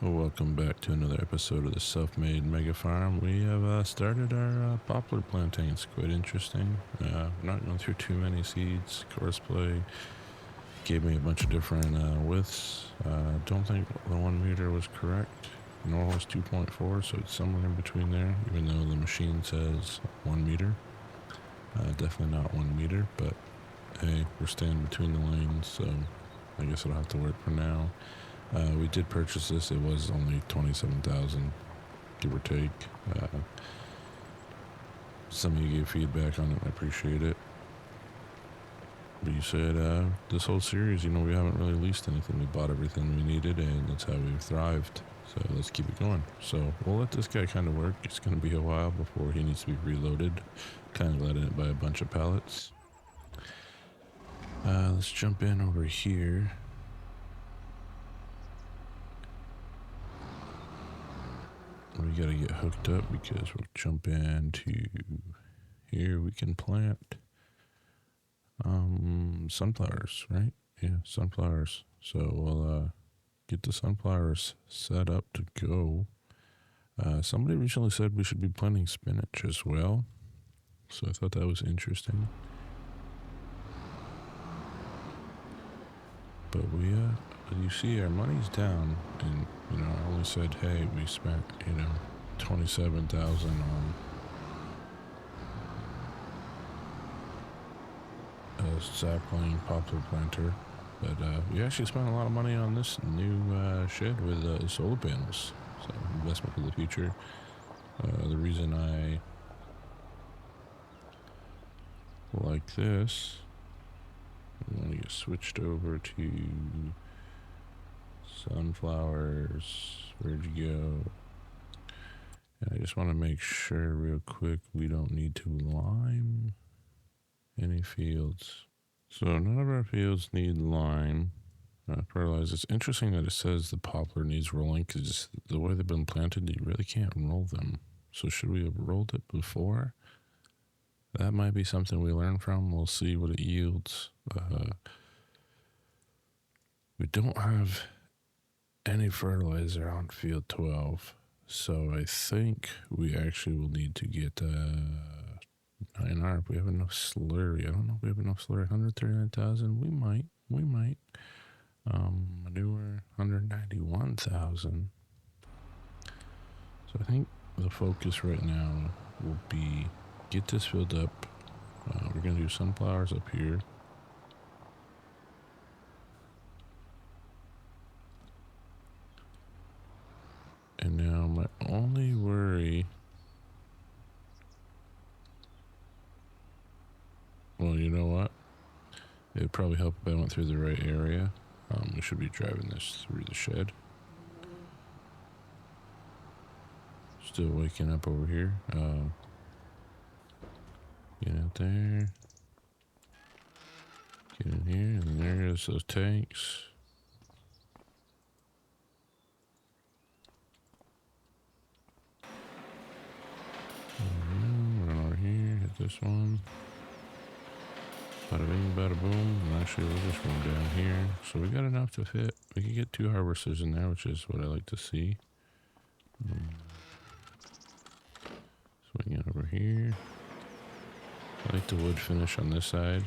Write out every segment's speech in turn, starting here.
Welcome back to another episode of the Self-Made Mega Farm. We have started our poplar planting. It's quite interesting. Not going through too many seeds. Course play gave me a bunch of different widths. Don't think the 1 meter was correct. Nor was 2.4, so it's somewhere in between there. Even though the machine says 1 meter, definitely not 1 meter. But hey, we're staying between the lanes, so I guess it'll have to work for now. We did purchase this. It was only $27,000, give or take. Some of you gave feedback on it. I appreciate it. But you said this whole series, we haven't really leased anything. We bought everything we needed, and that's how we've thrived. So let's keep it going. So we'll let this guy kind of work. It's going to be a while before he needs to be reloaded. Kind of letting it by a bunch of pallets. Let's jump in over here. We gotta get hooked up because we'll jump into here. We can plant sunflowers, right? Yeah, sunflowers. So we'll get the sunflowers set up to go. Somebody recently said we should be planting spinach as well, so I thought that was interesting. But you see, our money's down, and I only said, hey, we spent $27,000 on a sapling poplar planter, but we actually spent a lot of money on this new shed with solar panels. So investment for the future. The reason I like this, I want to get switched over to sunflowers. Where'd you go? And I just want to make sure real quick we don't need to lime any fields. So none of our fields need lime fertilizer. It's interesting that it says the poplar needs rolling because the way they've been planted, you really can't roll them. So should we have rolled it before? That might be something we learn from. We'll see what it yields. We don't have any fertilizer on field 12. So I think we actually will need to get 9R if we have enough slurry. I don't know if we have enough slurry. 139,000. We might. Manure 191,000. So I think the focus right now will be get this filled up. We're gonna do sunflowers up here. And now my only worry, well, you know what? It would probably help if I went through the right area. We should be driving this through the shed. Still waking up over here. Get out there. Get in here, and there's those tanks. Run over here, hit this one. Bada bing, bada boom. And actually, we'll just run down here. So we got enough to fit. We could get 2 harvesters in there, which is what I like to see. Swing it over here. I like the wood finish on this side.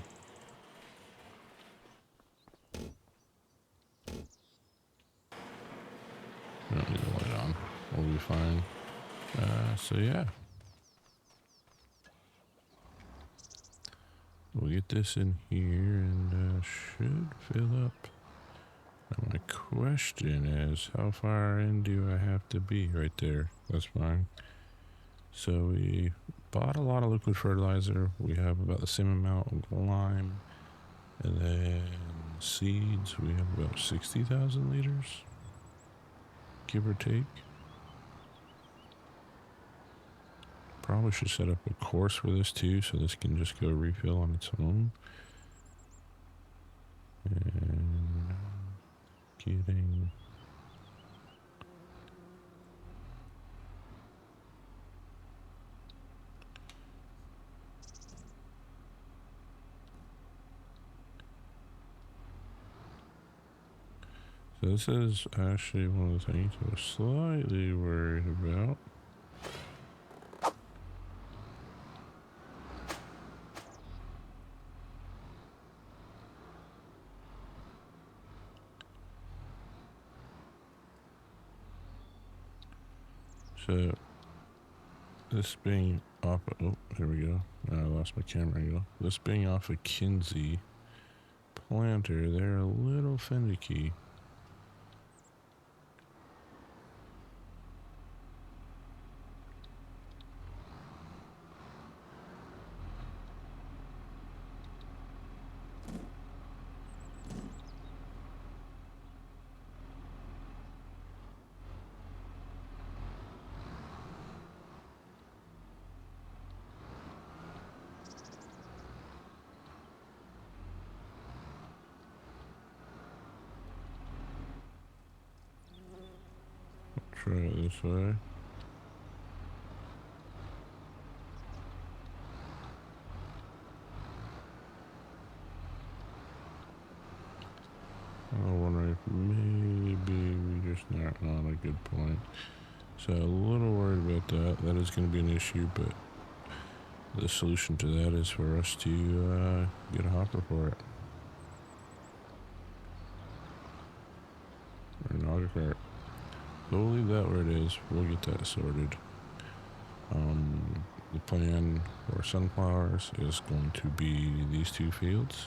We don't need the light on. We'll be fine. So yeah. We'll get this in here and should fill up. And my question is, how far in do I have to be? Right there. That's fine. So we bought a lot of liquid fertilizer. We have about the same amount of lime. And then seeds, we have about 60,000 liters, give or take. Probably should set up a course for this too, so this can just go refill on its own. And getting So this is actually one of the things I was slightly worried about. So this being off, oh, here we go. I lost my camera angle. This being off a Kinsey planter, they're a little finicky. Try it this way. I wonder if maybe we just not on a good point. So a little worried about that. That is going to be an issue, but the solution to that is for us to get a hopper for it. Or an auger cart. We'll leave that where it is. We'll get that sorted. The plan for sunflowers is going to be these two fields.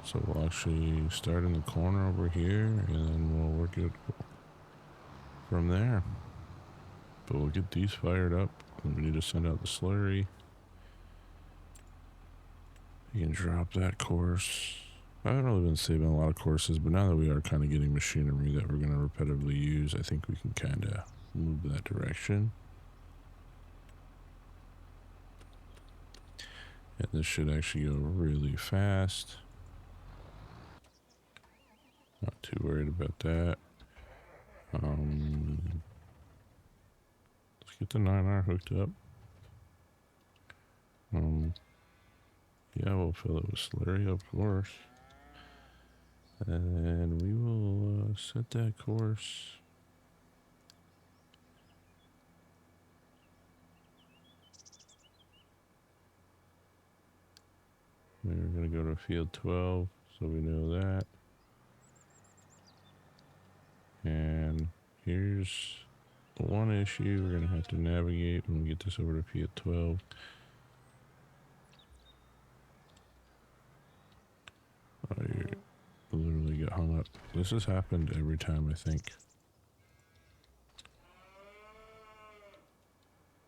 So we'll actually start in the corner over here, and then we'll work it from there. But we'll get these fired up. We need to send out the slurry. You can drop that course. I haven't really been saving a lot of courses, but now that we are kind of getting machinery that we're going to repetitively use, I think we can kind of move that direction. And this should actually go really fast. Not too worried about that. Let's get the 9R hooked up. Yeah, we'll fill it with slurry, of course. And we will set that course. We're going to go to field 12, so we know that. And here's one issue we're going to have to navigate when we get this over to field 12. Oh, you literally get hung up. This has happened every time, I think.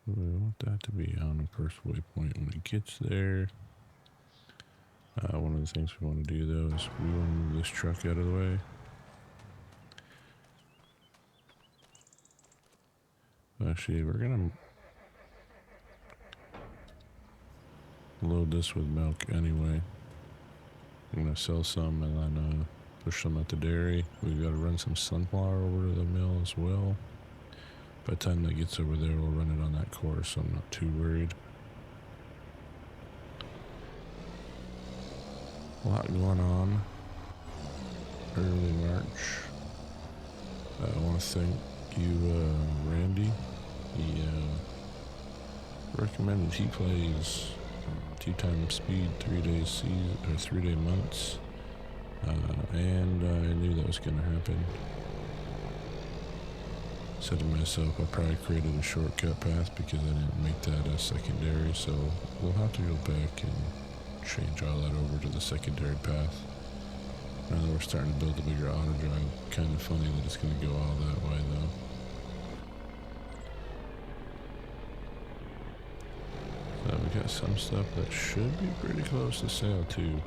We want that to be on the first waypoint when it gets there. One of the things we want to do though is we want to move this truck out of the way. Actually, we're gonna load this with milk anyway. I'm gonna sell some and then push some at the dairy. We've got to run some sunflower over to the mill as well. By the time that gets over there, we'll run it on that course, so I'm not too worried. A lot going on. Early March. I want to thank you, Randy. He recommended he plays 2 times speed, 3 days season, or 3 day months. And I knew that was going to happen. Said to myself, I probably created a shortcut path because I didn't make that a secondary, so we'll have to go back and change all that over to the secondary path. Now that we're starting to build a bigger auto drive, kind of funny that it's going to go all that way though. So we got some stuff that should be pretty close to sale too.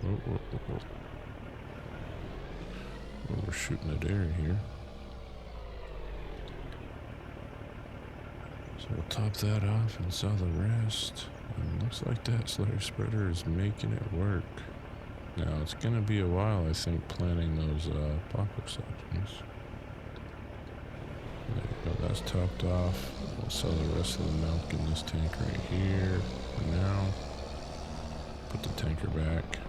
Oh, we're shooting a dairy here. So we'll top that off and sell the rest. And looks like that slurry spreader is making it work. Now it's gonna be a while, I think, planting those poplar sections. There you go, that's topped off. We'll sell the rest of the milk in this tank right here for now. Put the tanker back.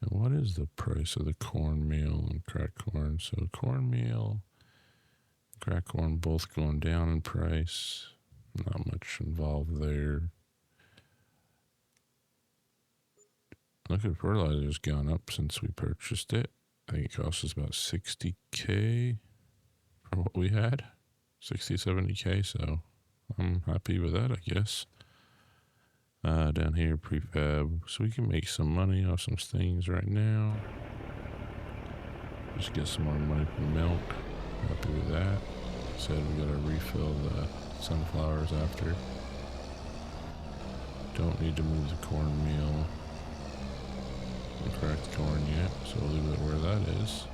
And what is the price of the cornmeal and cracked corn? So cornmeal, cracked corn both going down in price. Not much involved there. Liquid fertilizer's gone up since we purchased it. I think it cost us about $60K for what we had. 60, 70K, so I'm happy with that, I guess. Down here, prefab, so we can make some money off some things right now. Just get some more money from milk. Happy with that. Said we gotta refill the sunflowers after. Don't need to move the cornmeal and cracked corn yet, so we'll leave it where that is.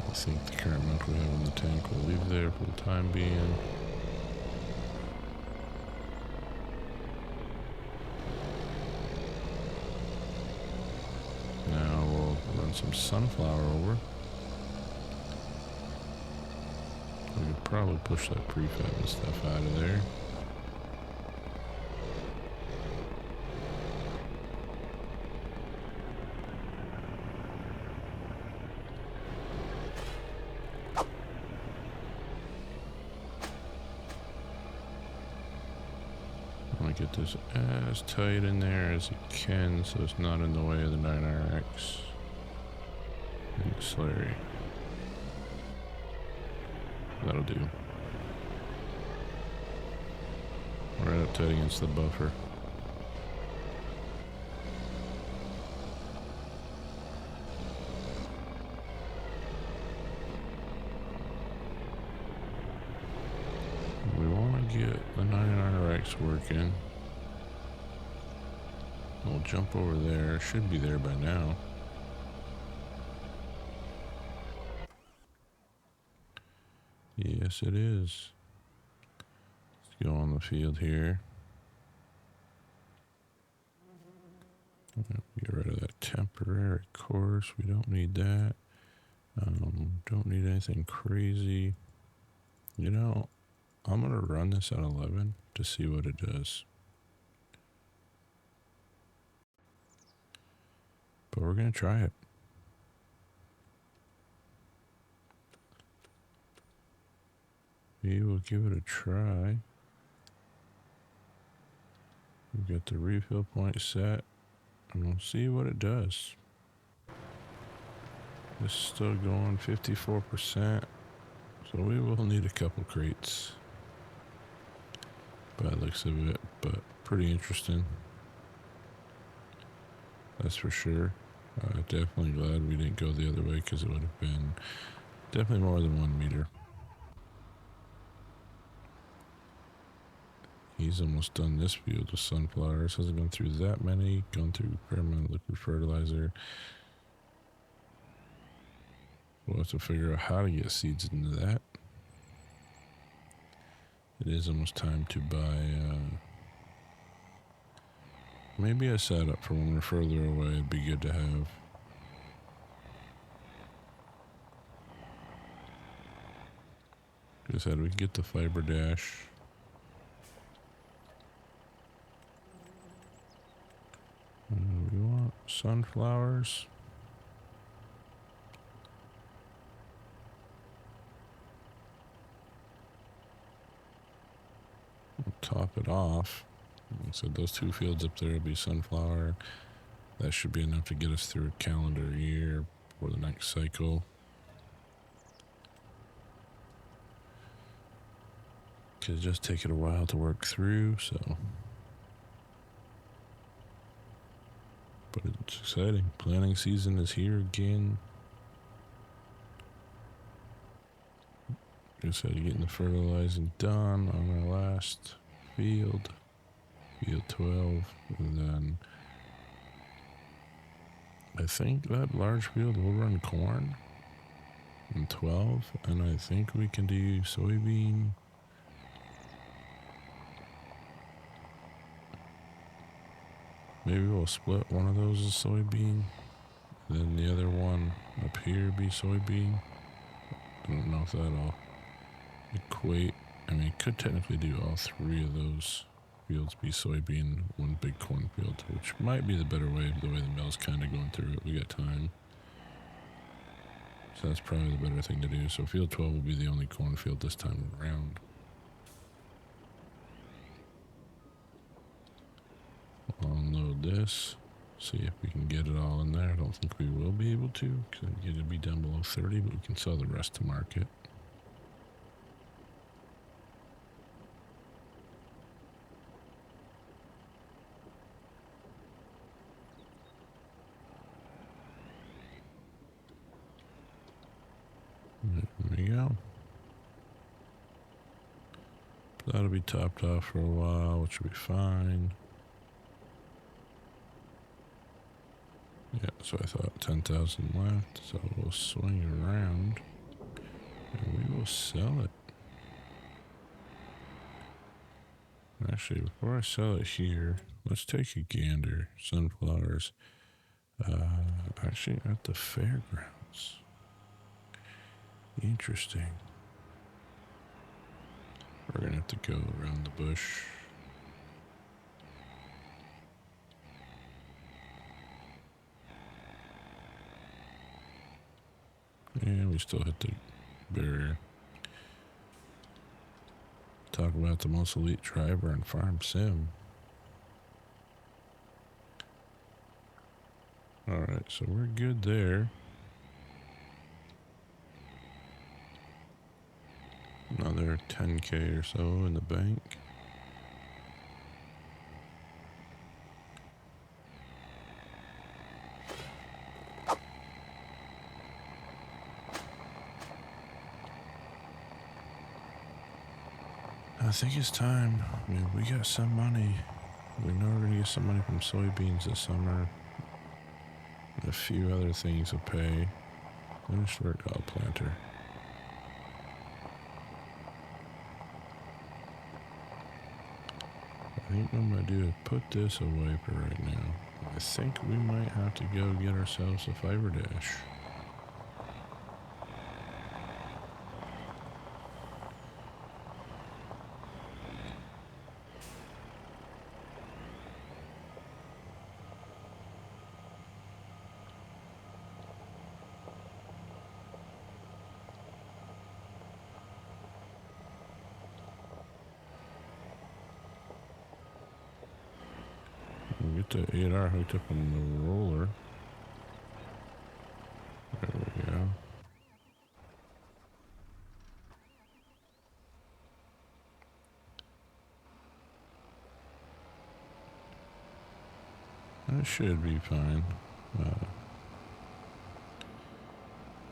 I think the current amount we have in the tank we'll leave there for the time being. Now we'll run some sunflower over. We could probably push that prefab and stuff out of there. I'm gonna get this as tight in there as it can so it's not in the way of the 9RX and the slurry. That'll do. Right up tight against the buffer. We want to get the 9RX working. We'll jump over there. Should be there by now. Yes, it is. Let's go on the field here. Get rid of that temporary course. We don't need that. Don't need anything crazy. You know, I'm going to run this at 11 to see what it does. But we're going to try it. We will give it a try. We've got the refill point set, and we'll see what it does. This is still going 54%, so we will need a couple crates by the looks of it, but pretty interesting. That's for sure. Definitely glad we didn't go the other way because it would have been definitely more than 1 meter. He's almost done this field of sunflowers. Hasn't gone through that many. Gone through a fair amount of liquid fertilizer. We'll have to figure out how to get seeds into that. It is almost time to buy maybe a setup for when we're further away. It'd be good to have. Like I said, we can get the fiber dash. We want sunflowers. We'll top it off. So those 2 fields up there will be sunflower. That should be enough to get us through a calendar year for the next cycle. Because it just take it a while to work through, so. But it's exciting. Planting season is here again. Like I said, getting the fertilizing done on our last field. Field 12. And then I think that large field will run corn in 12. And I think we can do soybean. Maybe we'll split one of those as soybean. Then the other one up here be soybean. I don't know if that'll equate. I mean, it could technically do all three of those fields be soybean, one big cornfield, which might be the better way, the way the mill's kind of going through it. We got time. So that's probably the better thing to do. So field 12 will be the only cornfield this time around. I'll unload this. See if we can get it all in there. I don't think we will be able to because it'll be down below 30, but we can sell the rest to market. There we go. That'll be topped off for a while, which will be fine. Yeah, so I thought 10,000 left, so we'll swing around and we will sell it. Actually, before I sell it here, let's take a gander. Sunflowers. Actually, at the fairgrounds. Interesting. We're gonna have to go around the bush. And we still hit the barrier. Talk about the most elite driver in Farm Sim. Alright, so we're good there. Another 10K or so in the bank. I think it's time. I mean, we got some money. We know we're going to get some money from soybeans this summer. And a few other things will pay. Finished work, planter. I think what I'm going to do is put this away for right now. I think we might have to go get ourselves a fiber dash. We'll get the 8R hooked up on the roller. There we go. That should be fine.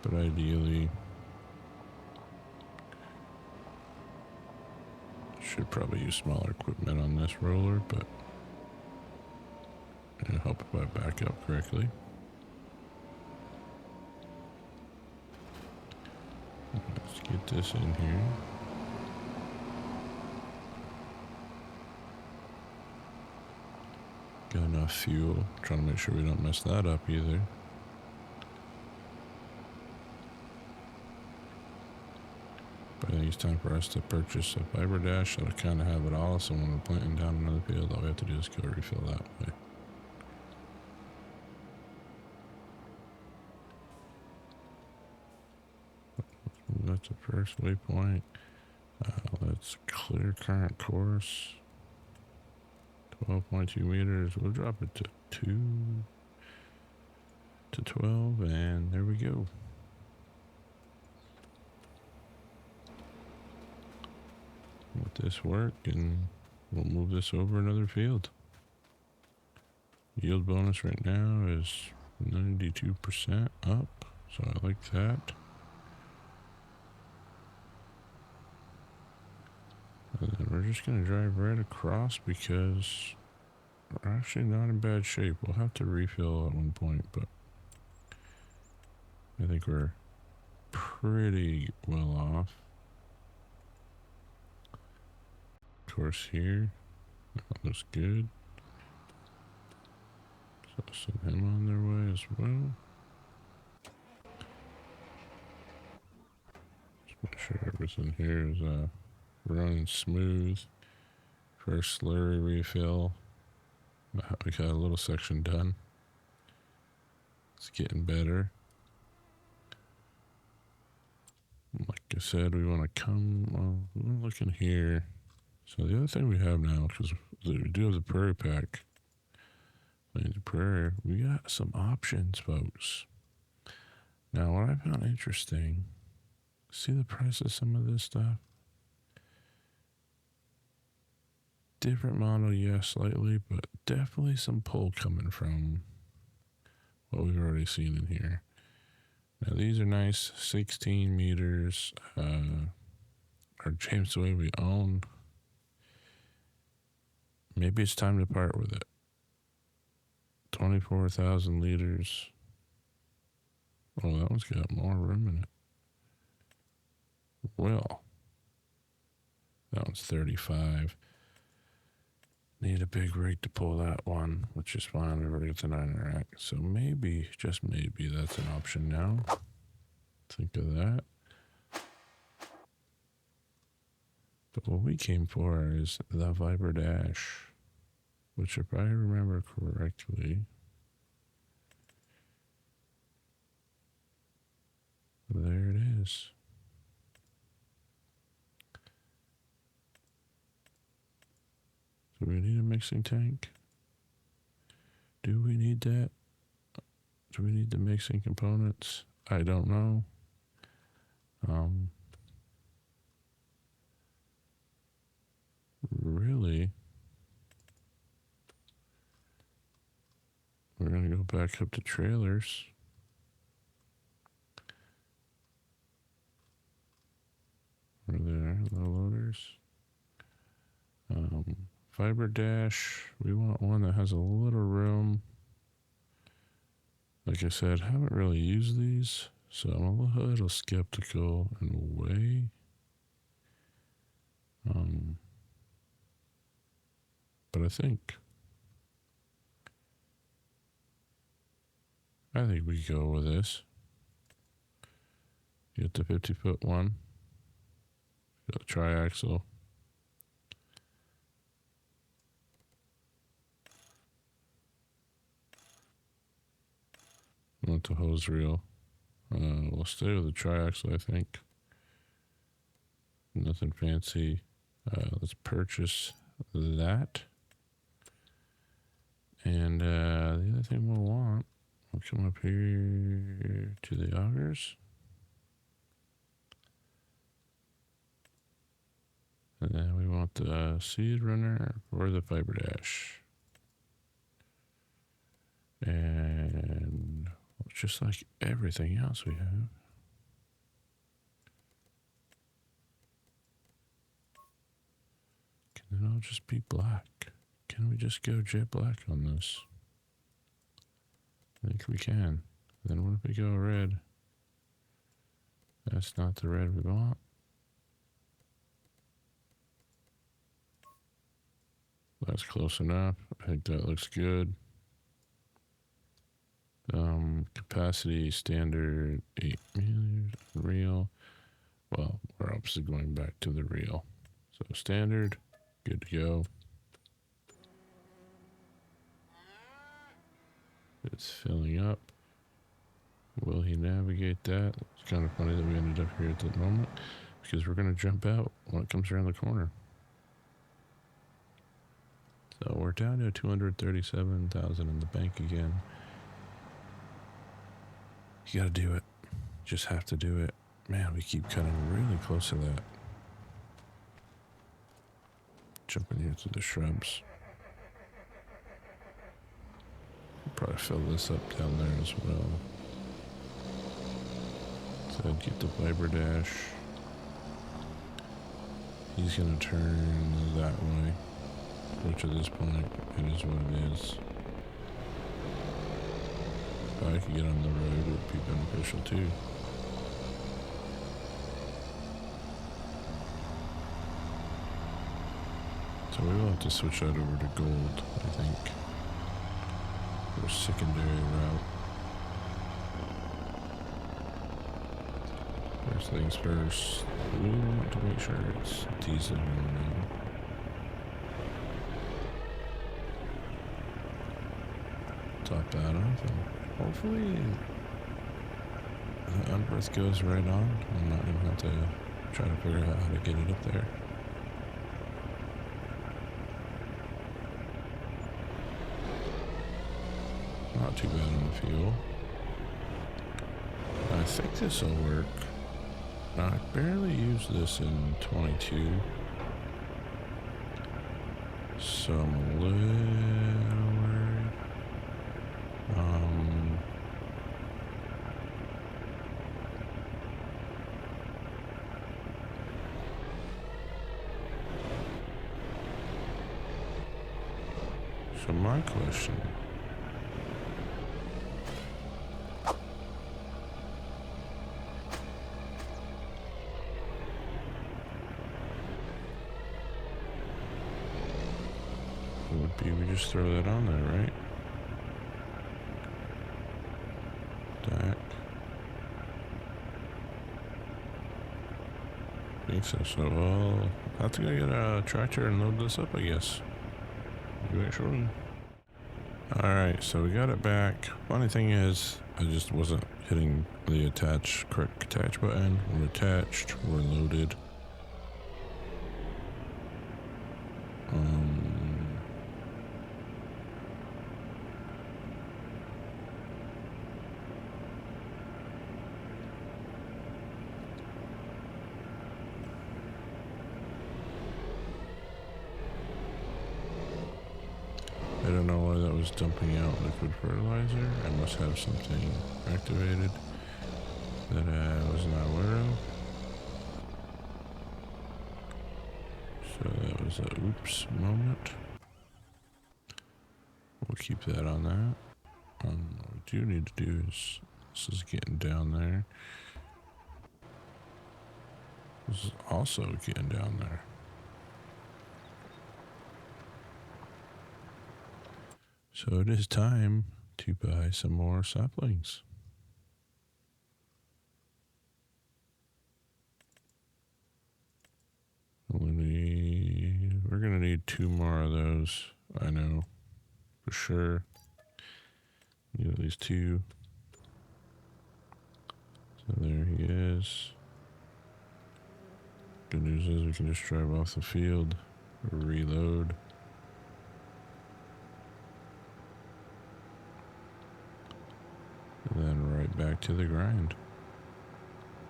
But ideally, should probably use smaller equipment on this roller, but it'll help if I back up correctly. Let's get this in here. Got enough fuel. Trying to make sure we don't mess that up either. But I think it's time for us to purchase a fiber dash that'll kind of have it all. So when we're planting down another field, all we have to do is go refill that way. That's the first waypoint. Let's clear current course. 12.2 meters. We'll drop it to 2 to 12, and there we go. Let this work, and we'll move this over another field. Yield bonus right now is 92% up, so I like that. And then we're just going to drive right across because we're actually not in bad shape. We'll have to refill at one point, but I think we're pretty well off. Course here. That looks good. So send him on their way as well. Make sure everything here is running smooth. First slurry refill. We got a little section done. It's getting better. Like I said, we want to we're looking here. So the other thing we have now, because we do have the prairie pack, the prairie, we got some options, folks. Now, what I found interesting, see the price of some of this stuff? Different model, yes, slightly, but definitely some pull coming from what we've already seen in here. Now, these are nice, 16 meters. Our James Wave we own. Maybe it's time to part with it. 24,000 liters. Oh, that one's got more room in it. Well, that one's 35. Need a big rig to pull that one, which is fine. We've already got the 9 rack. So maybe, just maybe, that's an option now. Think of that. But what we came for is the Viper Dash, which if I remember correctly, there it is. Do we need a mixing tank? Do we need that? Do we need the mixing components? I don't know. Really, we're going to go back up to trailers. Where there, low loaders. Fiber Dash, we want one that has a little room. Like I said, haven't really used these, so I'm a little skeptical in a way. But I think we go with this. Get the 50-foot one. Got a triaxle. Want the hose reel. We'll stay with the triaxle, I think. Nothing fancy. Let's purchase that. And the other thing we'll want, we'll come up here to the augers. And then we want the seed runner or the Fiber Dash. And just like everything else we have. Can it all just be black? Can we just go jet black on this? I think we can. Then what if we go red? That's not the red we want. That's close enough. I think that looks good. Capacity standard 8 millimeters. Real. Well, we're obviously going back to the real. So standard, good to go. It's filling up. Will he navigate that? It's kind of funny that we ended up here at the moment because we're going to jump out when it comes around the corner. So we're down to 237,000 in the bank again. You gotta do it. Just have to do it. Man, we keep cutting really close to that. Jumping here through the shrubs. Probably fill this up down there as well. So I'd get the Viper Dash. He's gonna turn that way. Which at this point, it is what it is. If I could get on the road, it would be beneficial too. So we will have to switch that over to gold, I think. For a secondary route. First things first, we want to make sure it's decent now. Top that off, and hopefully the Empress goes right on. I'm not going to have to try to figure out how to get it up there. Not too bad on the fuel. I think this will work. I barely used this in 22, so I'm a little worried. So my question would be we just throw that on there, right? Deck. I think so. So I'll have to go get a tractor and load this up, I guess. Make sure. Alright, so we got it back. Funny thing is, I just wasn't hitting the correct attach button. We're attached, we're loaded. I don't know why that was dumping out liquid fertilizer. I must have something activated that I was not aware of. So that was a oops moment. We'll keep that on that. What we do need to do is, this is getting down there. This is also getting down there. So it is time to buy some more saplings. We're gonna need 2 more of those. I know, for sure. Need at least 2. So there he is. Good news is we can just drive off the field, reload. And then right back to the grind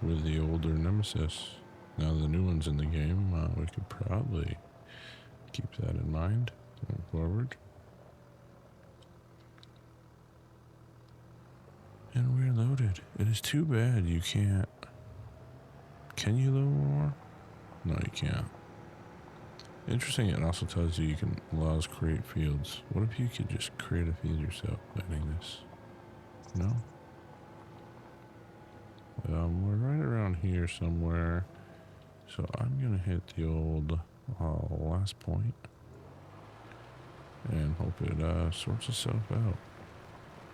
with the older Nemesis. Now the new one's in the game, we could probably keep that in mind going forward. And we're loaded. It is too bad you can't. Can you load more? No, you can't. Interesting, it also tells you can allows create fields. What if you could just create a field yourself by hitting this? No? We're right around here somewhere. So I'm gonna hit the old last point and hope it sorts itself out.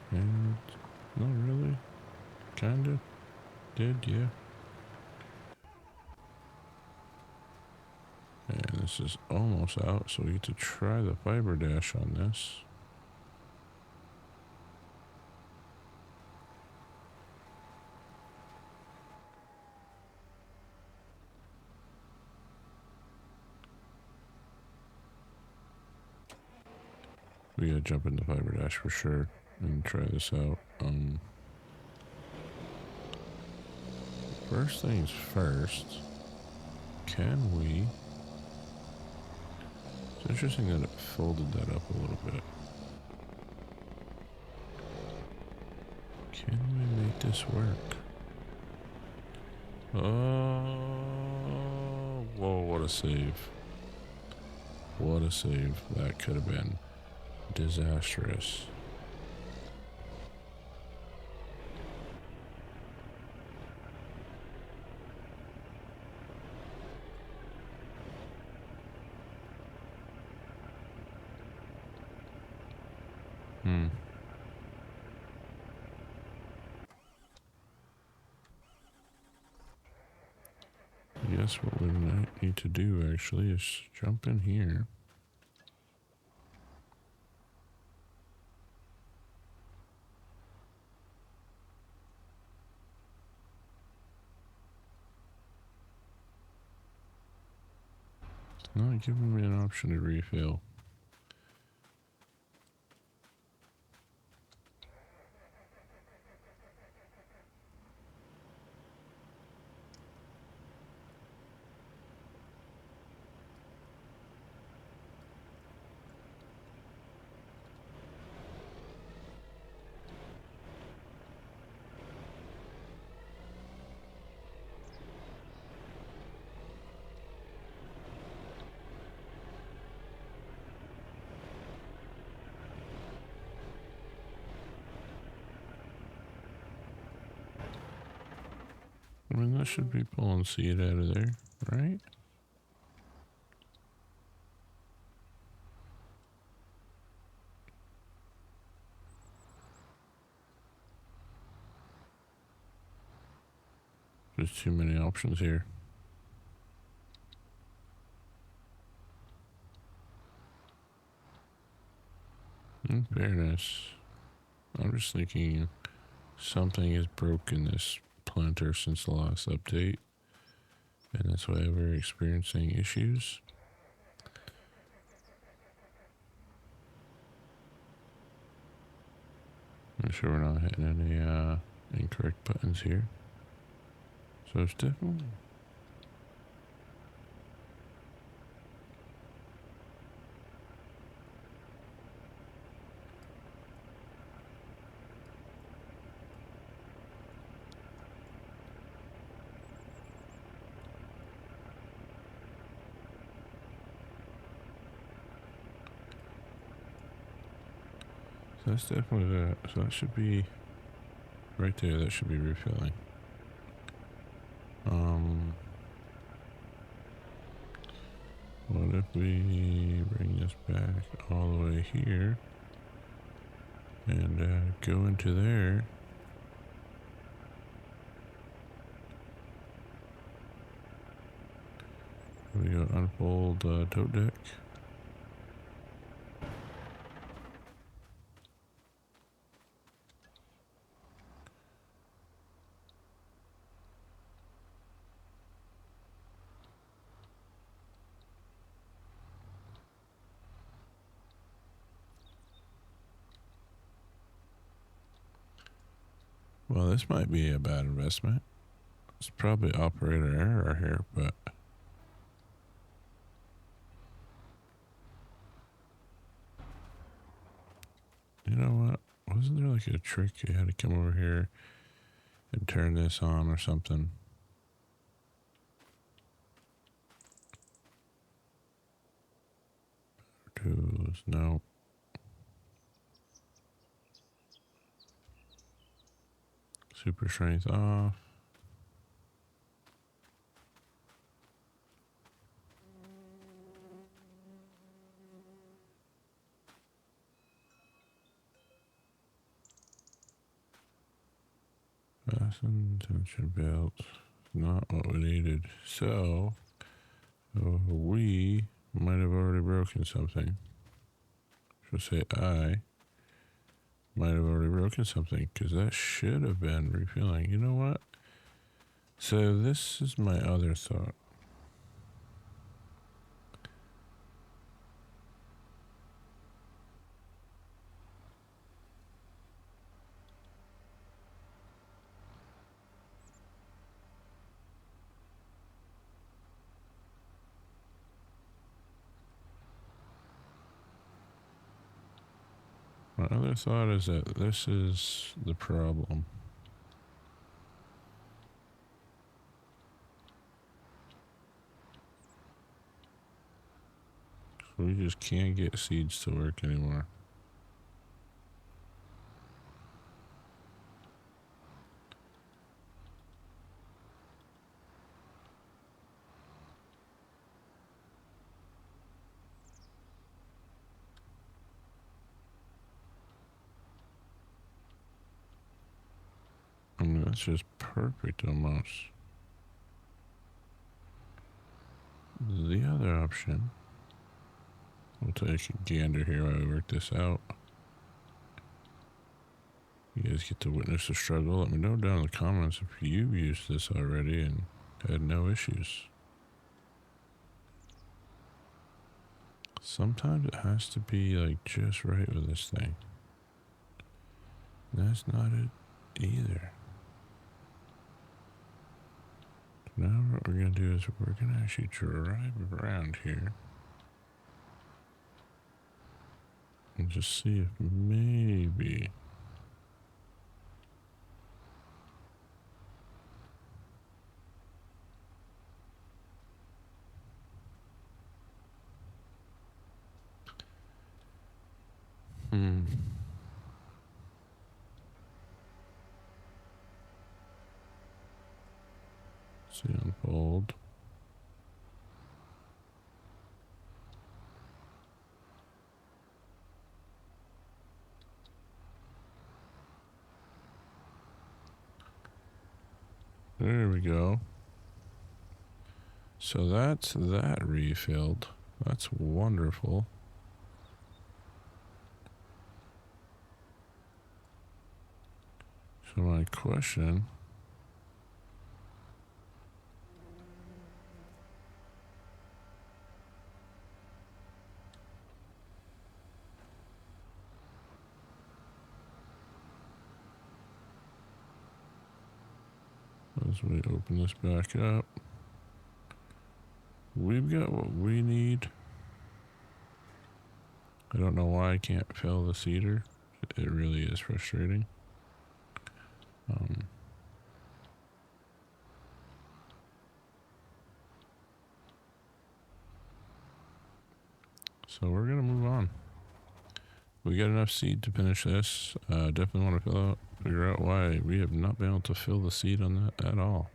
And not really. Kinda. Did, yeah. And this is almost out, so we get to try the fiber dash on this. We gotta jump into fiber dash for sure and try this out. First things first, can we? It's interesting that it folded that up a little bit. Can we make this work? Oh, whoa, what a save. What a save. That could have been disastrous. guess what we might need to do actually is jump in here. It's not giving me an option to refill. I mean, that should be pulling seed out of there, right? There's too many options here. In fairness, I'm just thinking something is broken this planter since the last update, and that's why we're experiencing issues. Make sure we're not hitting any incorrect buttons here. So it's definitely... So that's definitely that. So that should be right there. That should be refilling. What if we bring this back all the way here and go into there? We go unfold tote deck. Well, this might be a bad investment. It's probably operator error here, but you know what? Wasn't there like a trick you had to come over here and turn this on or something? Tools, no. Super strength off. Fasten tension belt. Not what we needed. So we might have already broken something. Should say I might have already broken something because that should have been refilling. You know what? So this is my other thought. My other thought is that this is the problem. We just can't get seeds to work anymore. I mean, that's just perfect almost. The other option, we'll take a gander here while we work this out. You guys get to witness the struggle. Let me know down in the comments if you've used this already and had no issues. Sometimes it has to be like just right with this thing. That's not it either. Now what we're going to do is we're going to actually drive around here and just see if maybe see unfold. There we go. So that's that refilled. That's wonderful. So my question as we open this back up, we've got what we need. I don't know why I can't fill the cedar. It really is frustrating. So we're gonna move on. We got enough seed to finish this. Definitely want to figure out why we have not been able to fill the seed on that at all.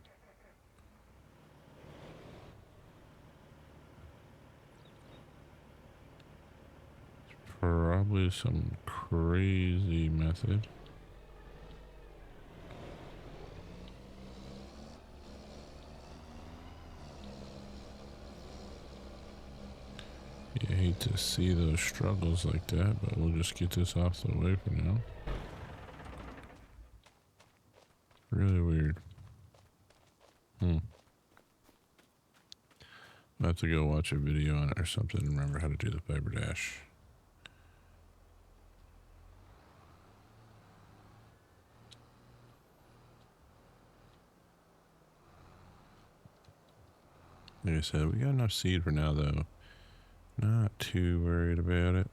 Probably some crazy method. You hate to see those struggles like that, but we'll just get this off the way for now. Really weird. I have to go watch a video on it or something and remember how to do the fiber dash. Like I said, we got enough seed for now though. Not too worried about it.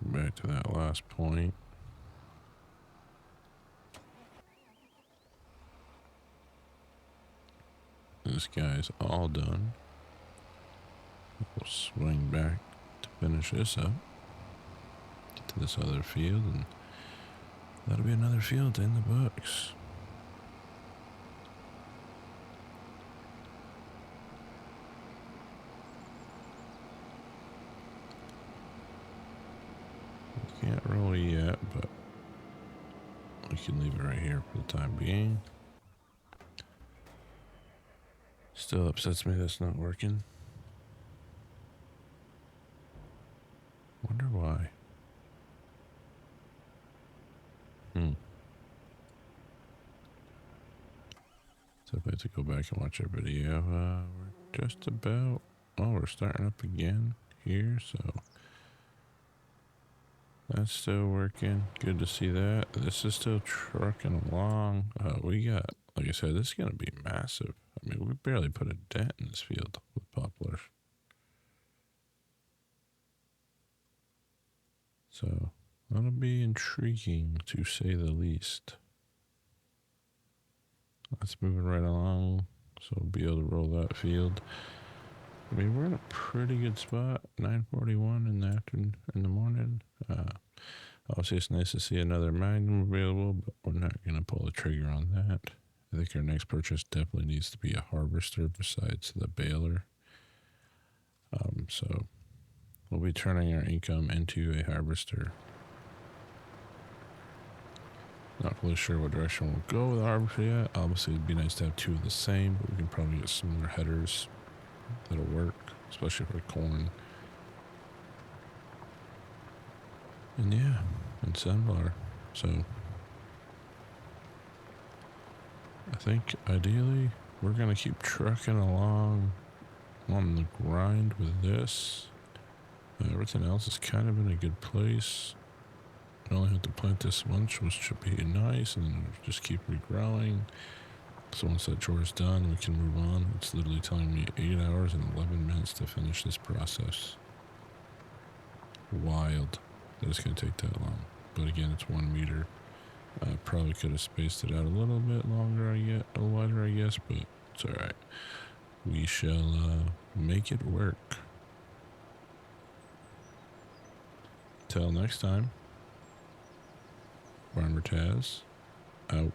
Back to that last point. This guy's all done. We'll swing back to finish this up. Get to this other field, and that'll be another field in the books. We can't roll yet, but we can leave it right here for the time being. Still upsets me that's not working. Wonder why. So if I have to go back and watch our video, we're just about, we're starting up again here, so that's still working. Good to see that. This is still trucking along. We got, like I said, this is going to be massive. I mean, we barely put a dent in this field with poplars. So that'll be intriguing to say the least. That's moving right along, so we'll be able to roll that field. I mean, we're in a pretty good spot. 9:41 in the afternoon, in the morning. Obviously, it's nice to see another Magnum available, but we're not going to pull the trigger on that. I think our next purchase definitely needs to be a harvester besides the baler. So we'll be turning our income into a harvester. Not really sure what direction we'll go with harvester yet. Obviously, it'd be nice to have two of the same, but we can probably get similar headers that'll work, especially for corn. And yeah, and sunflower. So I think ideally we're gonna keep trucking along on the grind with this. Everything else is kind of in a good place. I only have to plant this once, which should be nice, and then just keep regrowing. So once that chore is done, we can move on. It's literally telling me 8 hours and 11 minutes to finish this process. Wild that it's going to take that long. But again, it's 1 meter. I probably could have spaced it out a little bit longer, wider, I guess, but it's alright. We shall make it work. Till next time, Farmer Taz, out.